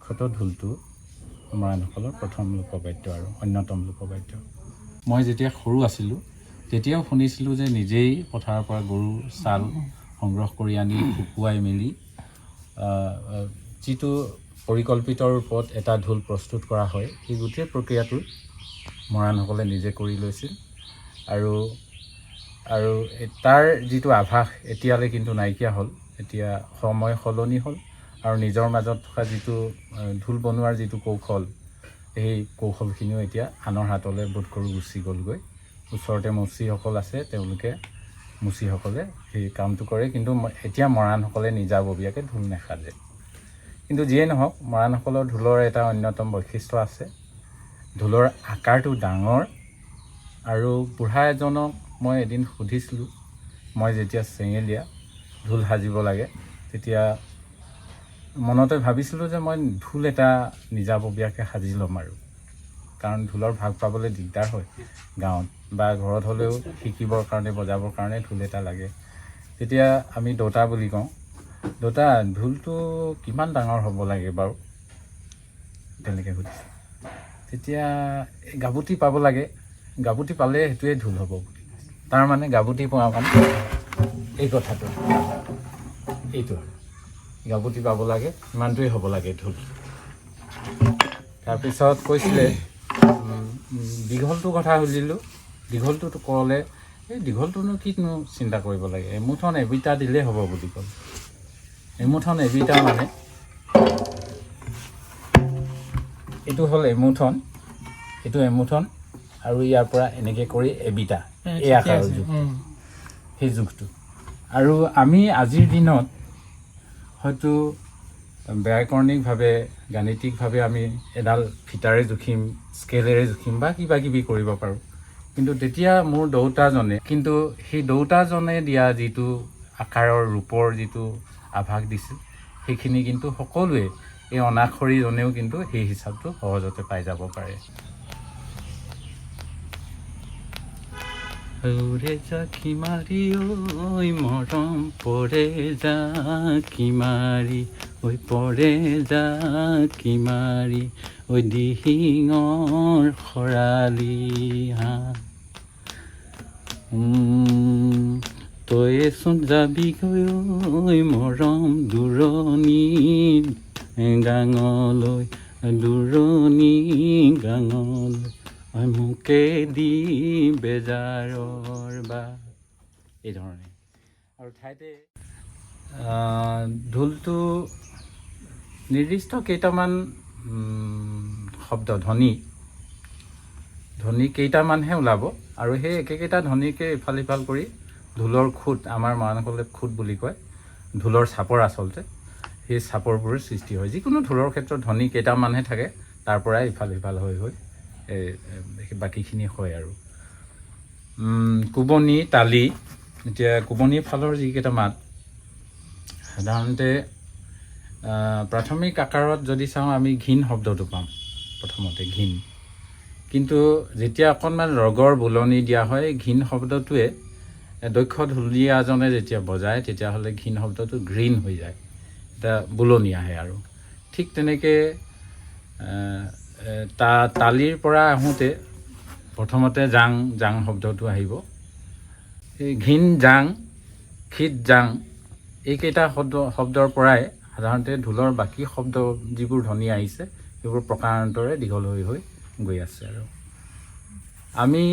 বিখ্যাত ঢোলটো মৰাণসকলৰ প্ৰথম লোকবাদ্য আৰু অন্যতম লোকবাদ্য। মই যেতিয়া সৰু আছিলোঁ তেতিয়াও শুনিছিলোঁ যে নিজেই পথাৰৰ পৰা গৰু ছাল সংগ্ৰহ কৰি আনি শুকুৱাই মেলি যিটো পৰিকল্পিত ৰূপত এটা ঢোল প্ৰস্তুত কৰা হয়, সেই গোটেই প্ৰক্ৰিয়াটো মৰাণসকলে নিজে কৰি লৈছিল। আৰু তাৰ যিটো আভাস এতিয়ালৈ কিন্তু নাইকিয়া হ'ল। এতিয়া সময় সলনি হ'ল আৰু নিজৰ মাজত থকা যিটো ঢোল বনোৱাৰ যিটো কৌশল, সেই কৌশলখিনিও এতিয়া আনৰ হাতলৈ বোধ কৰোঁ গুচি গ'লগৈ। ওচৰতে মুচিসকল আছে, তেওঁলোকে মুচিসকলে সেই কামটো কৰে, কিন্তু এতিয়া মৰাণসকলে নিজাববীয়াকৈ ঢোল নেসাজে। কিন্তু যিয়ে নহওক, মৰাণসকলৰ ঢোলৰ এটা অন্যতম বৈশিষ্ট্য আছে। ঢোলৰ আকাৰটো ডাঙৰ আৰু বুঢ়া এজনক মই এদিন সুধিছিলোঁ, মই যেতিয়া চেঙেলীয়া ঢোল সাজিব লাগে তেতিয়া মনতে ভাবিছিলোঁ যে মই ঢোল এটা নিজাববীয়াকৈ সাজি ল'ম আৰু, কাৰণ ঢোলৰ ভাগ পাবলৈ দিগদাৰ হয় গাঁৱত, বা ঘৰত হ'লেও শিকিবৰ কাৰণে বজাবৰ কাৰণে ঢোল এটা লাগে। তেতিয়া আমি দৌতা বুলি কওঁ, দৌতা ঢোলটো কিমান ডাঙৰ হ'ব লাগে বাৰু, তেনেকৈ সুধিছোঁ। তেতিয়া গাবুটি পাব লাগে, গাবুটি পালে সেইটোৱে ঢোল হ'ব বুলি। তাৰমানে গাবুটি পোৱা মানে এই কথাটো, এইটো আৰু গাবুটি পাব লাগে, ইমানটোৱেই হ'ব লাগে ঢোল। তাৰপিছত কৈছিলে দীঘলটোৰ কথা সুধিলোঁ। দীঘলটোতো ক'লে এই দীঘলটোনো কিনো চিন্তা কৰিব লাগে, এমুঠন এবিটা দিলেই হ'ব বুলি ক'লে। এমুঠন এবিটা মানে এইটো হ'ল এমুঠন, এইটো এমুঠন, আৰু ইয়াৰ পৰা এনেকৈ কৰি এবিটা, এই আকাৰৰ জোখ, সেই জোখটো। আৰু আমি আজিৰ দিনত হয়তো ব্যাকৰণিকভাৱে গাণিতিকভাৱে আমি এডাল ফিটাৰে জুখিম, স্কেলেৰে জুখিম বা কিবা কিবি কৰিব পাৰোঁ। কিন্তু তেতিয়া মোৰ দৌতাজনে, কিন্তু সেই দৌতাজনে দিয়া যিটো আকাৰৰ ৰূপৰ যিটো আভাস দিছিল, সেইখিনি কিন্তু সকলোৱে, এই অনাখৰীজনেও কিন্তু সেই হিচাপটো সহজতে পাই যাব পাৰে। ওৰে জাকি মাৰি ঐ মৰম পৰে জাকি মাৰি, ঐ পৰে জাকি মাৰি, ঐ দিহিঙৰ খৰালি হাঁহ, তইচোন যাবিগৈ ঐ মৰম দূৰণি গাঙলৈ, দূৰণি গাঙলৈ, মোকে দি বেজাৰৰ বা, এই ধৰণে। আৰু ঠাইতে ঢোলটো নিৰ্দিষ্ট কেইটামান শব্দ, ধ্বনি কেইটামানহে ওলাব, আৰু সেই একেকেইটা ধ্বনিকে ইফাল সিফাল কৰি ঢোলৰ খুঁট, আমাৰ মৰাণসকলে খুঁট বুলি কয়, ঢোলৰ চাপৰ আচলতে, সেই চাপৰবোৰৰ সৃষ্টি হয়। যিকোনো ঢোলৰ ক্ষেত্ৰত ধ্বনি কেইটামানহে থাকে, তাৰ পৰাই ইফাল সিফাল হৈ বাকীখিনি হয় আৰু। কোবনি, তালি, এতিয়া কোবনিৰ ফালৰ যিকেইটা মাত, সাধাৰণতে প্ৰাথমিক আকাৰত যদি চাওঁ আমি ঘিণ শব্দটো পাম, প্ৰথমতে ঘিণ। কিন্তু যেতিয়া অকণমান ৰগৰ বোলনি দিয়া হয়, ঘিণ শব্দটোৱে দক্ষ ঢুলীয়াজনে যেতিয়া বজায় তেতিয়াহ'লে ঘিণ শব্দটো গ্ৰীণ হৈ যায়, এটা বোলনি আহে আৰু। ঠিক তেনেকৈ তালিৰ পৰা আহোঁতে প্ৰথমতে জাং শব্দটো আহিব। এই ঘিণ জাং, খিত জাং, এইকেইটা শব্দৰ পৰাই সাধাৰণতে ঢোলৰ বাকী শব্দ যিবোৰ ধ্বনি আহিছে সেইবোৰ প্ৰকাৰান্তৰে দীঘল হৈ গৈ আছে। আৰু আমি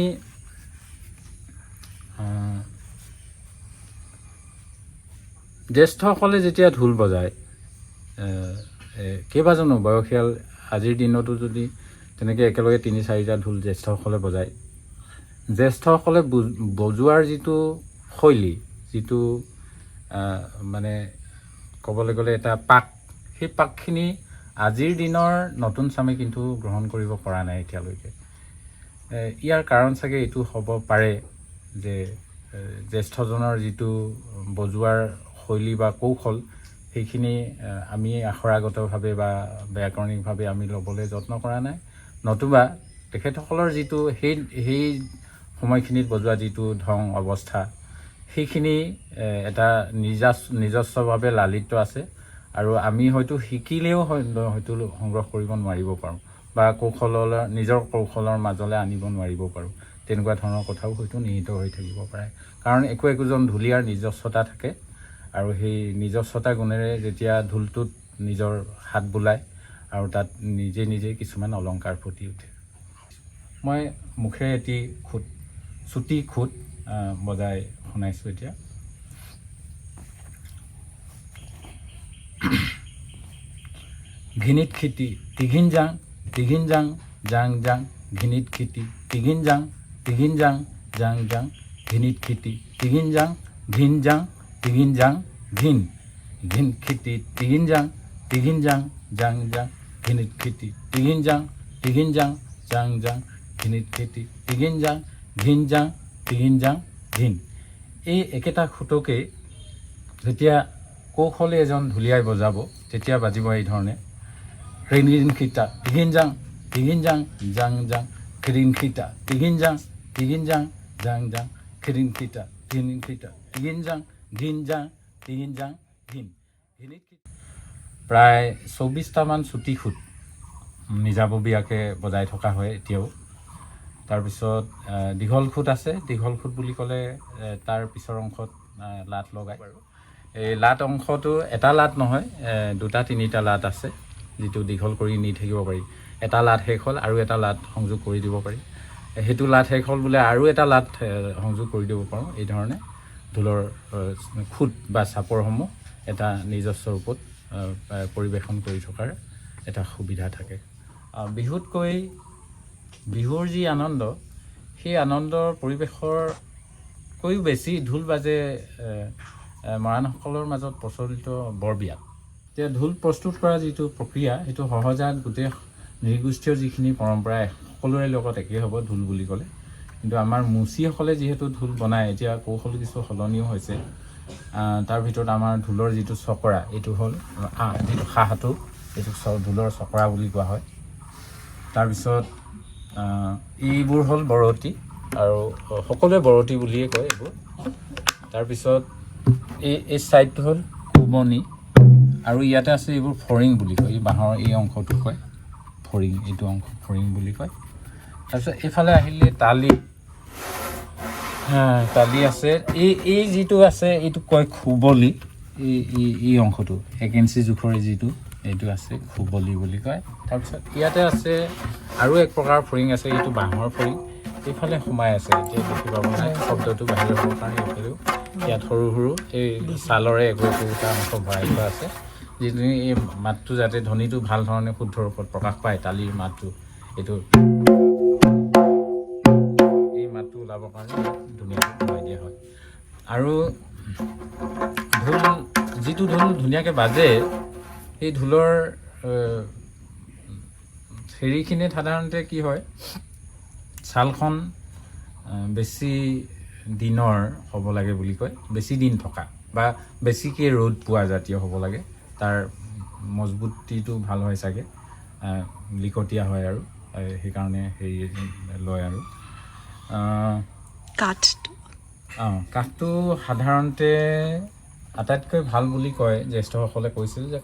জ্যেষ্ঠসকলে যেতিয়া ঢোল বজায়, কেইবাজনো বয়সীয়াল আজিৰ দিনতো যদি তেনেকৈ একেলগে ৩-৪টা ঢোল জ্যেষ্ঠসকলে বজায়, জ্যেষ্ঠসকলে বজোৱাৰ যিটো শৈলী, যিটো মানে ক'বলৈ গ'লে এটা পাক, সেই পাকখিনি আজিৰ দিনৰ নতুন চামে কিন্তু গ্ৰহণ কৰিব পৰা নাই এতিয়ালৈকে। ইয়াৰ কাৰণ চাগে এইটো হ'ব পাৰে যে জ্যেষ্ঠজনৰ যিটো বজোৱাৰ শৈলী বা কৌশল, সেইখিনি আমি আখৰাগতভাৱে বা ব্যাকৰণিকভাৱে আমি ল'বলৈ যত্ন কৰা নাই, নতুবা তেখেতসকলৰ যিটো সেই সময়খিনিত বজোৱা যিটো ধং অৱস্থা, সেইখিনি এটা নিজস্বভাৱে লালিত আছে। আৰু আমি হয়তো শিকিলেও হয়তো সংগ্ৰহ কৰিব নোৱাৰিব পাৰোঁ বা নিজৰ কৌশলৰ মাজলৈ আনিব নোৱাৰিব পাৰোঁ। তেনেকুৱা ধৰণৰ কথাও হয়তো নিহিত হৈ থাকিব পাৰে। কাৰণ একোজন ঢুলীয়াৰ নিজস্বতা থাকে আৰু সেই নিজস্বতা গুণেৰে যেতিয়া ঢোলটোত নিজৰ হাত বোলায় আৰু তাত নিজে কিছুমান অলংকাৰ ফুটি উঠে। মই মুখেৰে এটি চুটি খুঁট বজাই শুনাইছোঁ এতিয়া। ঘিনিত খিতি টিঘিন যাং জাং ঘিনিত খিতি টিঘিন যাং জাং ঘিনিত খিতি টিঘিন যাং ঘিন খিতি টিঘিন যাং জাং ঘিনিত খিতি টিঘিন যাং জাং ঘিনিত খিতি টিঘিন যাং ঘিন। এই একেটা খুঁটকেই যেতিয়া কৌশলী এজন ঢুলীয়াই বজাব তেতিয়া বাজিব এই ধৰণে। ৰিন খিতা টিঘিন যাং জাং খিৰিন খিতা টিঘিন যাং জাং খিৰিন খিতা টিঘিন যাং ঘিন। প্ৰায় 24টামান চুটি খুঁট নিজাববীয়াকৈ বজাই থকা হয় এতিয়াও। তাৰপিছত দীঘল খুঁট আছে। দীঘল খুঁট বুলি ক'লে তাৰ পিছৰ অংশত লাট লগায় বাৰু। এই লাট অংশটো এটা লাট নহয়, 2-3টা লাট আছে যিটো দীঘল কৰি নি থাকিব পাৰি। এটা লাট শেষ হ'ল আৰু এটা লাট সংযোগ কৰি দিব পাৰি। সেইটো লাট শেষ হ'ল বোলে আৰু এটা লাট সংযোগ কৰি দিব পাৰোঁ। এই ধৰণে ঢোলৰ খুঁট বা চাপৰসমূহ এটা নিজস্ব ৰূপত পৰিৱেশন কৰি থকাৰ এটা সুবিধা থাকে। বিহুৰ যি আনন্দ, সেই আনন্দৰ পৰিৱেশৰকৈও বেছি ঢোল বাজে মৰাণসকলৰ মাজত প্ৰচলিত বৰবিয়াত। এতিয়া ঢোল প্ৰস্তুত কৰা যিটো প্ৰক্ৰিয়া, সেইটো সহজাত গোটেই নৃগোষ্ঠীয় যিখিনি পৰম্পৰা সকলোৰে লগত একেই হ'ব ঢোল বুলি ক'লে। কিন্তু আমাৰ মুচিসকলে যিহেতু ঢোল বনায়, এতিয়া কৌশল কিছু সলনিও হৈছে। তাৰ ভিতৰত আমাৰ ঢোলৰ যিটো চকৰা, এইটো হ'ল যিটো সাহাটো, এইটো ঢোলৰ চকৰা বুলি কোৱা হয়। তাৰপিছত এইবোৰ হ'ল বৰতী, আৰু সকলোৱে বৰতী বুলিয়ে কয় এইবোৰ। তাৰপিছত এই ছাইডটো হ'ল কোবনি, আৰু ইয়াতে আছে এইবোৰ ফৰিং বুলি কয়। এই বাঁহৰ এই অংশটোক কয় ফৰিং, এইটো অংশ ফৰিং বুলি কয়। তাৰপিছত এইফালে আহিলে তালি আছে। এই যিটো আছে এইটো কয় খুবলি। এই অংশটো 1 ইঞ্চি জোখৰ যিটো, এইটো আছে খুবলি বুলি কয়। তাৰপিছত ইয়াতে আছে আৰু এক প্ৰকাৰ ফৰিং আছে, এইটো বাঁহৰ ফৰিং। এইফালে সোমাই আছে, এতিয়া দেখি পাব নাই, শব্দটো বাহিৰ হ'বৰ কাৰণে এইফালেও ইয়াত সৰু সৰু এই ছালৰে একোটা অংশ ভৰাই থোৱা আছে, যিটো এই মাতটো যাতে ধ্বনিটো ভাল ধৰণে শুদ্ধ ৰূপত প্ৰকাশ পায়। তালিৰ মাতটো এইটো এই মাতটো ওলাবৰ কাৰণে ধুনীয়াকৈ সোমাই দিয়া হয়। আৰু যিটো ঢোল ধুনীয়াকৈ বাজে, সেই ঢোলৰ হেৰিখিনিত সাধাৰণতে কি হয়, ছালখন বেছি দিনৰ হ'ব লাগে বুলি কয়, বেছি দিন থকা বা বেছিকৈ ৰ'দ পোৱা জাতীয় হ'ব লাগে। তাৰ মজবুতিটো ভাল হয় চাগে, লিকটীয়া হয়, আৰু সেইকাৰণে হেৰি লয়। আৰু কাঠটো সাধাৰণতে আটাইতকৈ ভাল বুলি কয়, জ্যেষ্ঠসকলে কৈছিল যে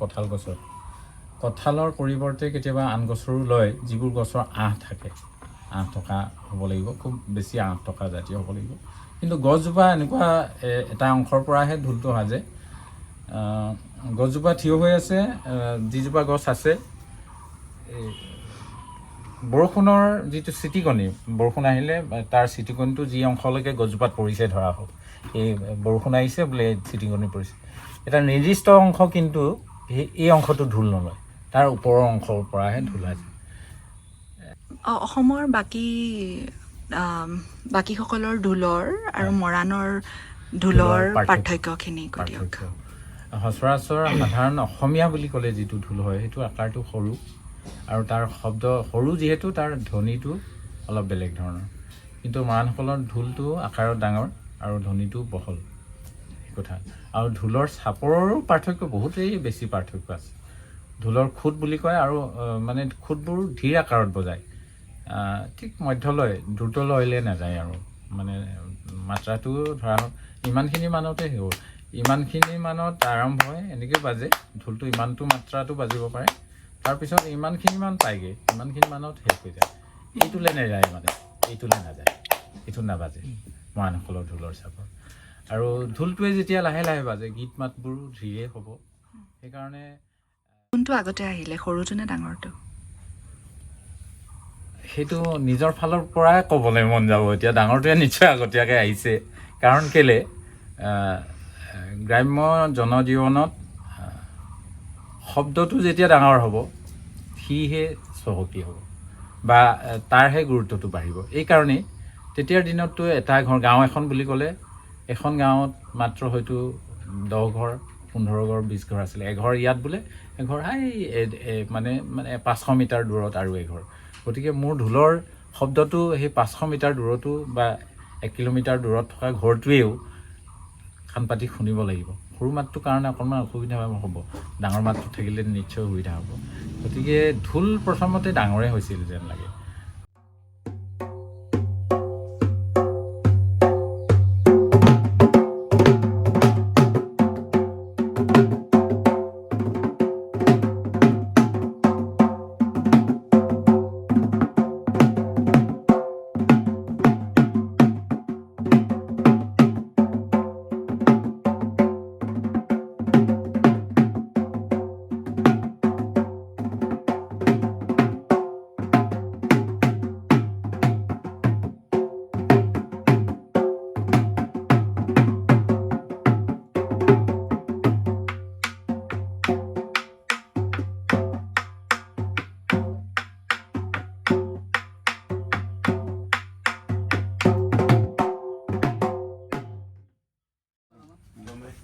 কঁঠালৰ পৰিৱৰ্তে কেতিয়াবা আন গছৰো লয়, যিবোৰ গছৰ আঁহ থাকে, আঁহ থকা হ'ব লাগিব, খুব বেছি আঁহ থকা জাতীয় হ'ব লাগিব। কিন্তু গছজোপা এনেকুৱা এটা অংশৰ পৰাহে ঢোলটো সাজে। গছজোপা থিয় হৈ আছে, যিজোপা গছ আছে, বৰষুণৰ যিটো চিটিকণি, বৰষুণ আহিলে তাৰ চিটিকণিটো যি অংশলৈকে গছজোপাত পৰিছে, ধৰা হওক এই বৰষুণ আহিছে বোলে, চিটিকণি পৰিছে, এটা নিৰ্দিষ্ট অংশ, কিন্তু এই অংশটো ঢোল নলয়, তাৰ ওপৰৰ অংশৰ পৰাহে ঢোল সাজে। অসমৰ বাকীসকলৰ ঢোলৰ আৰু মৰাণৰ ঢোলৰ পাৰ্থক্যখিনি কৈ দিয়ক। সচৰাচৰ সাধাৰণ অসমীয়া বুলি ক'লে যিটো ঢোল হয়, সেইটো আকাৰটো সৰু, আৰু তাৰ শব্দ সৰু, যিহেতু তাৰ ধ্বনিটো অলপ বেলেগ ধৰণৰ। কিন্তু মৰাণসকলৰ ঢোলটো আকাৰত ডাঙৰ আৰু ধ্বনিটো বহল, এই কথা। আৰু ঢোলৰ চাপৰৰো পাৰ্থক্য, বহুতেই বেছি পাৰ্থক্য আছে। ঢোলৰ খুঁট বুলি কয়, আৰু মানে খুঁটবোৰ ধীৰ আকাৰত বজায়, ঠিক মধ্যলয়, দ্ৰুতলয়লৈ নাযায়, আৰু মানে মাত্ৰাটো ধৰা ইমানখিনি মানতে হ'ব। ইমানখিনি মানত আৰম্ভ হয়, এনেকৈ বাজে ঢোলটো, ইমানটো মাত্ৰাটো বাজিব পাৰে, তাৰপিছত ইমানখিনি মান পায়গৈ, ইমানখিনি মানত শেষ হৈ যায়। এইটোলৈ নাযায় মানে, এইটোলৈ নাযায়, এইটো নাবাজে মৰাণসকলৰ ঢোলৰ চাপৰ। আৰু ঢোলটোৱে যেতিয়া লাহে লাহে বাজে গীত মাতবোৰ ধীৰে হ'ব। সেইকাৰণে কোনটো আগতে আহিলে, সৰুটো নে ডাঙৰটো? সেইটো নিজৰ ফালৰ পৰাই ক'বলৈ মন যাব এতিয়া। ডাঙৰটোৱে নিশ্চয় আগতীয়াকৈ আহিছে, কাৰণ কেলৈ গ্ৰাম্য জনজীৱনত শব্দটো যেতিয়া ডাঙৰ হ'ব সিহে চহকী হ'ব বা তাৰহে গুৰুত্বটো বাঢ়িব। এইকাৰণেই তেতিয়াৰ দিনততো এটা গাঁও এখন বুলি ক'লে এখন গাঁৱত মাত্ৰ হয়তো 10 ঘৰ 15 ঘৰ 20 ঘৰ আছিলে। এঘৰ ইয়াত বোলে, এঘৰ মানে 500 মিটাৰ দূৰত আৰু এঘৰ। গতিকে মোৰ ঢোলৰ শব্দটো সেই 500 মিটাৰ দূৰতো বা 1 কিলোমিটাৰ দূৰত থকা ঘৰটোৱেও কাণ পাতি শুনিব লাগিব। সৰু মাতটোৰ কাৰণে অকণমান অসুবিধা হ'ব, ডাঙৰ মাতটো থাকিলে নিশ্চয় সুবিধা হ'ব। গতিকে ঢোল প্ৰথমতে ডাঙৰে হৈছিল যেন লাগে।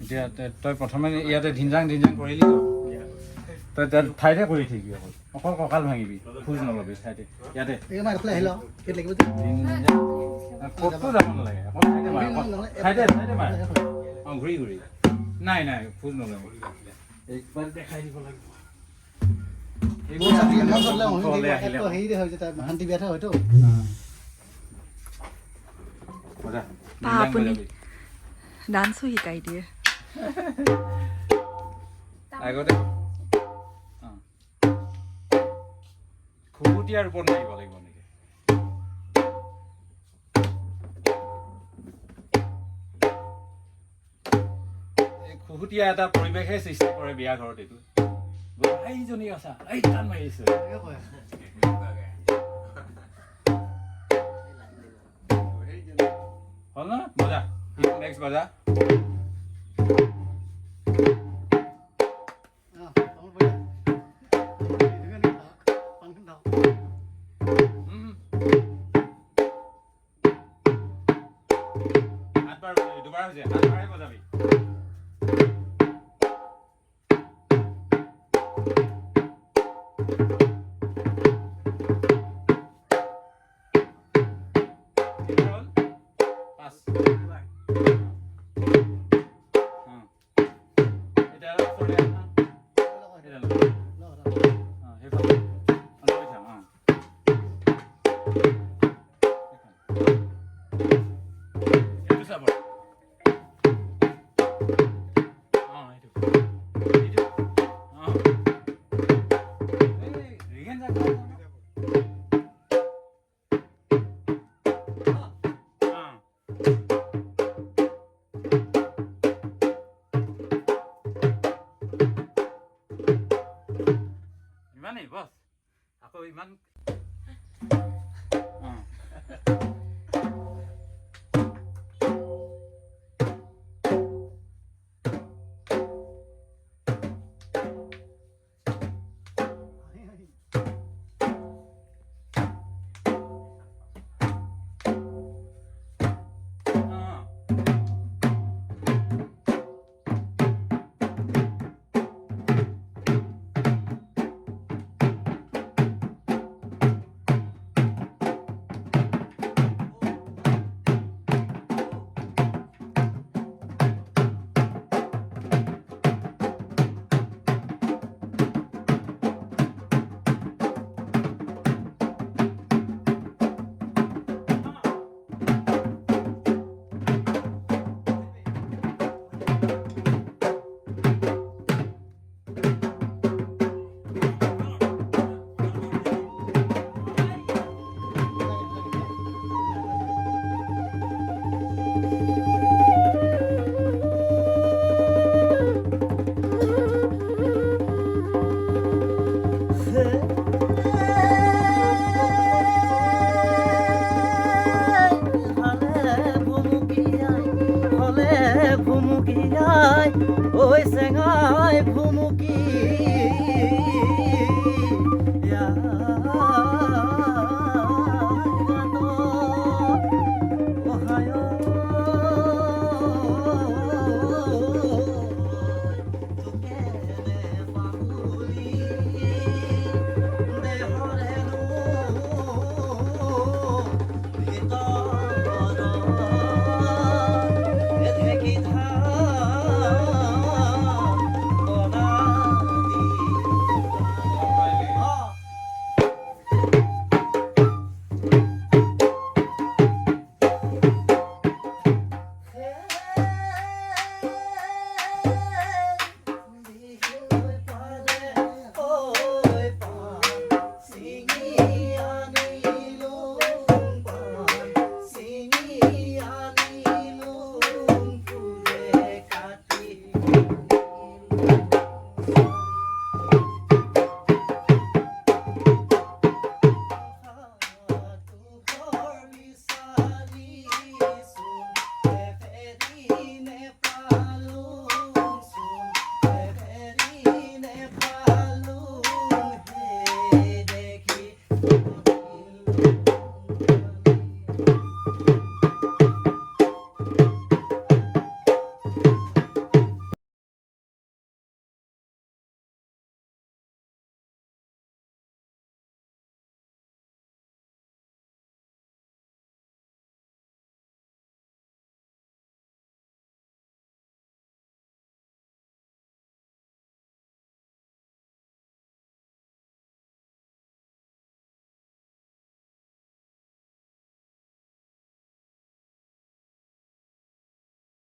এতিয়া তই প্ৰথমে ইয়াতে ধিনজাং কৰিলি, তই ঠাইতে কৰি থাকিবি, অকল কঁকাল ভাঙিবি, খোজ নলবি ঠাইতে। ইয়াতে ক'তো যাব নালাগে, ঠাইতে মাৰ। অঁ, ঘূৰি নাই খোজ নলবি, একবাৰ দেখাই দিব লাগিব। আপুনি ডান্সো শিকাই দিয়ে। আগতে খুহুতীয়াৰ ওপৰত মাৰিব লাগিব নেকি? খুহুতীয়া এটা পৰিৱেশে সৃষ্টি কৰে বিয়া ঘৰত। এইটো এইজনী আছা, এই টান মাৰিছে, হ'ল ন? বজা নেক্সট বজা। দুবাৰ হৈছে, দুবাৰে বজাবি। ইমানেই বছ, আকৌ ইমান ভুমুকি